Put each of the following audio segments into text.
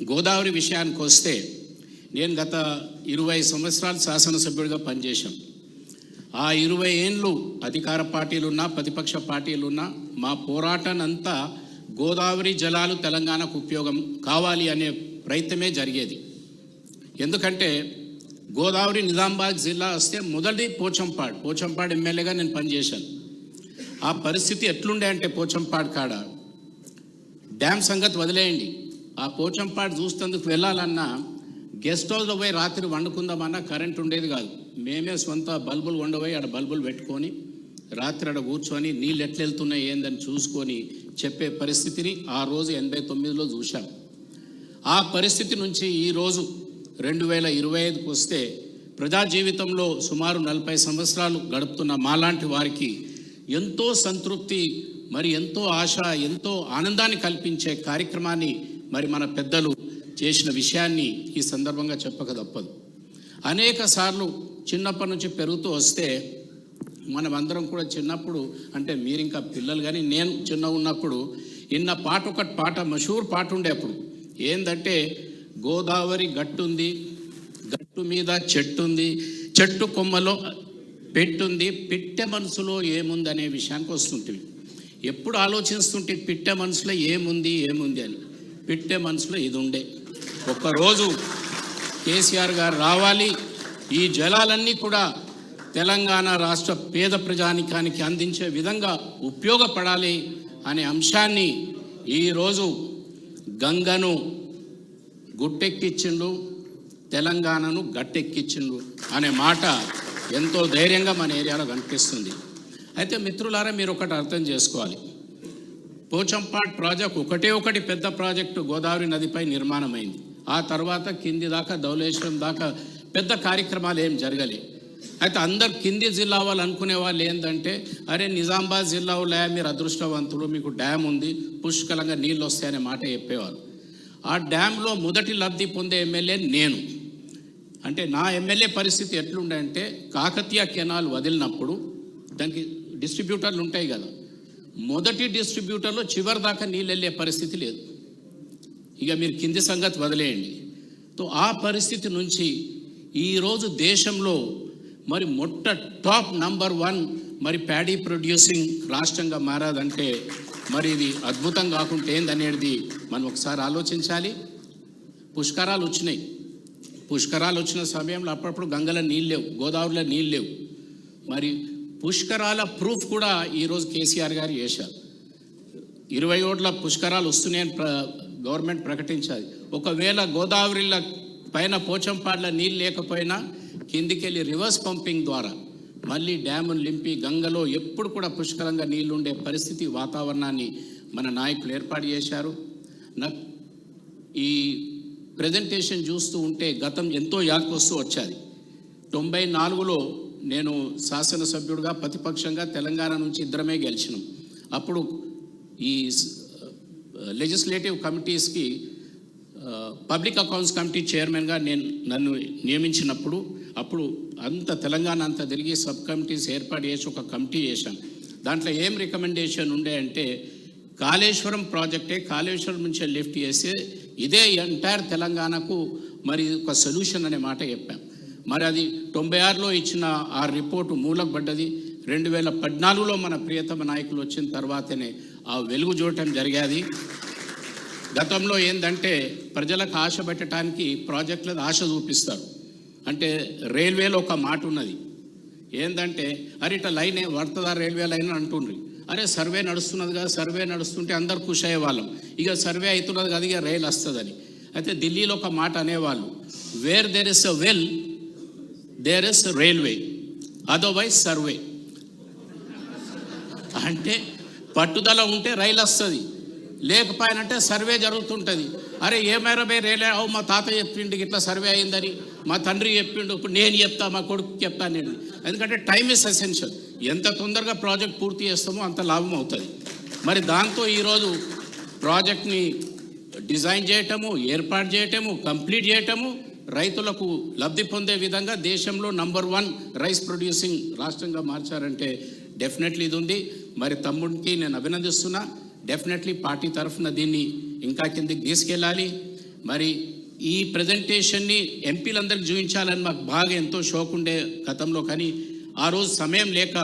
గోదావరి విషయానికి వస్తే నేను గత 20 సంవత్సరాలు శాసనసభ్యుడిగా పనిచేశాం. ఆ 20 ఏళ్ళు అధికార పార్టీలున్నా ప్రతిపక్ష పార్టీలున్నా మా పోరాటానంతా గోదావరి జలాలు తెలంగాణకు ఉపయోగం కావాలి అనే ప్రయత్నమే జరిగేది. ఎందుకంటే గోదావరి నిజామాబాద్ జిల్లా వస్తే మొదటి పోచంపాడు ఎమ్మెల్యేగా నేను పనిచేశాను. ఆ పరిస్థితి ఎట్లుండే అంటే పోచంపాడు కాడ డ్యామ్ సంగతి వదిలేయండి, ఆ పోచంపాడు చూస్తేందుకు వెళ్ళాలన్నా గెస్ట్ హౌస్లో పోయి రాత్రి వండుకుందామన్నా కరెంట్ ఉండేది కాదు. మేమే సొంత బల్బులు వండబోయి ఆడ బల్బులు పెట్టుకొని రాత్రి ఆడ కూర్చొని నీళ్ళు ఎట్లా వెళ్తున్నాయి ఏందని చూసుకొని చెప్పే పరిస్థితిని ఆ రోజు 89లో చూశాం. ఆ పరిస్థితి నుంచి ఈరోజు 2025కు వస్తే ప్రజా జీవితంలో సుమారు 40 సంవత్సరాలు గడుపుతున్న మాలాంటి వారికి ఎంతో సంతృప్తి, మరి ఎంతో ఆశ, ఎంతో ఆనందాన్ని కల్పించే కార్యక్రమాన్ని మరి మన పెద్దలు చేసిన విషయాన్ని ఈ సందర్భంగా చెప్పక తప్పదు. అనేక సార్లు చిన్నప్పటి నుంచి పెరుగుతూ వస్తే మనం అందరం కూడా చిన్నప్పుడు, అంటే మీరు ఇంకా పిల్లలు కానీ నేను చిన్న ఉన్నప్పుడు ఇన్న ఒకటి పాట మషూర్ పాట ఉండే అప్పుడు ఏంటంటే గోదావరి గట్టుంది, గట్టు మీద చెట్టుంది, చెట్టు కొమ్మలో పెట్టుంది, పిట్టె మనసులో ఏముంది అనే విషయానికి వస్తుంటుంది. ఎప్పుడు ఆలోచిస్తుంటే పిట్టె మనసులో ఏముంది అని, పిట్టె మనసులో ఇది ఉండే. ఒక్కరోజు కేసీఆర్ గారు రావాలి, ఈ జలాలన్నీ కూడా తెలంగాణ రాష్ట్ర పేద ప్రజానికానికి అందించే విధంగా ఉపయోగపడాలి అనే అంశాన్ని ఈరోజు గంగను గుట్టెక్కిచ్చిండు, తెలంగాణను గట్టెక్కిచ్చిండు అనే మాట ఎంతో ధైర్యంగా మన ఏరియాలో కనిపిస్తుంది. అయితే మిత్రులారా, మీరు ఒకటి అర్థం చేసుకోవాలి, పోచంపాడ్ ప్రాజెక్ట్ ఒకటి పెద్ద ప్రాజెక్టు గోదావరి నదిపై నిర్మాణమైంది. ఆ తర్వాత కింది దాకా ధవళేశ్వరం దాకా పెద్ద కార్యక్రమాలు ఏం జరగలే. అయితే అందరు కింది జిల్లా వాళ్ళు అనుకునే వాళ్ళు ఏంటంటే, అరే నిజామాబాద్ జిల్లా వాళ్ళ మీరు అదృష్టవంతులు, మీకు డ్యామ్ ఉంది, పుష్కలంగా నీళ్ళు వస్తాయనే మాట చెప్పేవాళ్ళు. ఆ డ్యాంలో మొదటి లబ్ధి పొందే ఎమ్మెల్యే నేను. అంటే నా ఎమ్మెల్యే పరిస్థితి ఎట్లుండే అంటే, కాకతీయ కెనాల్ వదిలినప్పుడు దానికి డిస్ట్రిబ్యూటర్లు ఉంటాయి కదా, మొదటి డిస్ట్రిబ్యూటర్లో చివరి దాకా నీళ్ళు వెళ్ళే పరిస్థితి లేదు. ఇక మీరు కింది సంగతి వదిలేయండి. ఆ పరిస్థితి నుంచి ఈరోజు దేశంలో మరి టాప్ నంబర్ 1 మరి ప్యాడీ ప్రొడ్యూసింగ్ రాష్ట్రంగా మారాదంటే మరి ఇది అద్భుతం కాకుంటే ఏందనేది మనం ఒకసారి ఆలోచించాలి. పుష్కరాలు వచ్చిన సమయంలో అప్పుడప్పుడు గంగలో నీళ్ళు లేవు, గోదావరిలో నీళ్ళు లేవు. మరి పుష్కరాల ప్రూఫ్ కూడా ఈరోజు కేసీఆర్ గారు చేశారు. 20 ఓట్ల పుష్కరాలు వస్తున్నాయని గవర్నమెంట్ ప్రకటించాలి. ఒకవేళ గోదావరిల పైన పోచంపాడ్ల నీళ్ళు లేకపోయినా కిందికెళ్ళి రివర్స్ పంపింగ్ ద్వారా మళ్ళీ డ్యామును నింపి గంగలో ఎప్పుడు కూడా పుష్కలంగా నీళ్లు ఉండే పరిస్థితి, వాతావరణాన్ని మన నాయకులు ఏర్పాటు చేశారు. ఈ ప్రజెంటేషన్ చూస్తూ ఉంటే గతం ఎంతో యాదకొస్తూ వచ్చాది. 94లో నేను శాసనసభ్యుడిగా ప్రతిపక్షంగా తెలంగాణ నుంచి ఇద్దరమే గెలిచినాం. అప్పుడు ఈ లెజిస్లేటివ్ కమిటీస్కి పబ్లిక్ అకౌంట్స్ కమిటీ చైర్మన్గా నన్ను నియమించినప్పుడు అప్పుడు తెలంగాణ అంతా తిరిగి సబ్ కమిటీస్ ఏర్పాటు చేసి ఒక కమిటీ చేశాం. దాంట్లో ఏం రికమెండేషన్ ఉండే అంటే, కాళేశ్వరం ప్రాజెక్టే కాళేశ్వరం నుంచి లిఫ్ట్ చేసి ఇదే ఎంటైర్ తెలంగాణకు మరి ఒక సొల్యూషన్ అనే మాట చెప్పాం. మరి అది 96లో ఇచ్చిన ఆ రిపోర్టు మూలకు పడ్డది. 2014లో మన ప్రియతమ నాయకులు వచ్చిన తర్వాతనే ఆ వెలుగు చూడటం జరిగేది. గతంలో ఏంటంటే ప్రజలకు ఆశ పెట్టడానికి ప్రాజెక్టులకు ఆశ చూపిస్తారు. అంటే రైల్వేలో ఒక మాట ఉన్నది ఏంటంటే, అరే ఇట్లా లైన్ పడుతుందా రైల్వే లైన్ అంటుండ్రి. అరే సర్వే నడుస్తున్నది కదా, సర్వే నడుస్తుంటే అందరు ఖుషి అయ్యేవాళ్ళం, ఇక సర్వే అవుతున్నది కదా ఇక రైలు వస్తుందని. అయితే ఢిల్లీలో ఒక మాట అనేవాళ్ళు, where there is a will there is railway, otherwise survey. అంటే పట్టుదల ఉంటే రైలు వస్తుంది, లేకపోయినంటే సర్వే జరుగుతుంటుంది. అరే ఏమైనా రైలే మా తాత చెప్పిండు ఇట్లా సర్వే అయిందని, మా తండ్రి చెప్పిండు, ఇప్పుడు నేను చెప్తా, మా కొడుకు చెప్తాను నేను. ఎందుకంటే టైమ్ ఇస్ ఎసెన్షియల్. ఎంత తొందరగా ప్రాజెక్ట్ పూర్తి చేస్తామో అంత లాభం అవుతుంది. మరి దాంతో ఈరోజు ప్రాజెక్ట్ని డిజైన్ చేయటము, ఏర్పాటు చేయటము, కంప్లీట్ చేయటము, రైతులకు లబ్ధి పొందే విధంగా దేశంలో నంబర్ 1 రైస్ ప్రొడ్యూసింగ్ రాష్ట్రంగా మార్చారంటే డెఫినెట్లీ ఇది ఉంది. మరి తమ్ముడికి నేను అభినందిస్తున్నా. డెఫినెట్లీ పార్టీ తరఫున దీన్ని ఇంకా కిందికి తీసుకెళ్ళాలి. మరి ఈ ప్రజెంటేషన్ని ఎంపీలందరికీ చూపించాలని మాకు బాగా ఎంతో షోక్ ఉండే గతంలో, కానీ ఆ రోజు సమయం లేక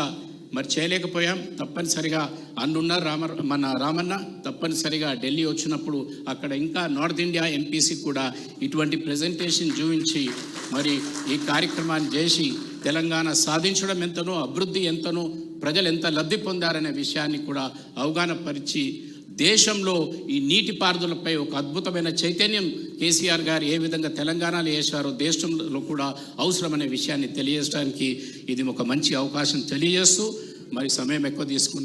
మరి చేయలేకపోయాం. తప్పనిసరిగా అన్నున్నారు మన రామన్న తప్పనిసరిగా ఢిల్లీ వచ్చినప్పుడు అక్కడ ఇంకా నార్త్ ఇండియా ఎంపీసీ కూడా ఇటువంటి ప్రజెంటేషన్ చూపించి మరి ఈ కార్యక్రమాన్ని చేసి తెలంగాణ సాధించడం ఎంతనో, అభివృద్ధి ఎంతనో, ప్రజలు ఎంత లబ్ధి పొందారనే విషయాన్ని కూడా అవగాహన పరిచి దేశంలో ఈ నీటిపారుదలపై ఒక అద్భుతమైన చైతన్యం కేసీఆర్ గారు ఏ విధంగా తెలంగాణలో వేశారో దేశంలో కూడా అవసరమనే విషయాన్ని తెలియజేయడానికి ఇది ఒక మంచి అవకాశం తెలియజేస్తూ మరి సమయం ఎక్కువ తీసుకుని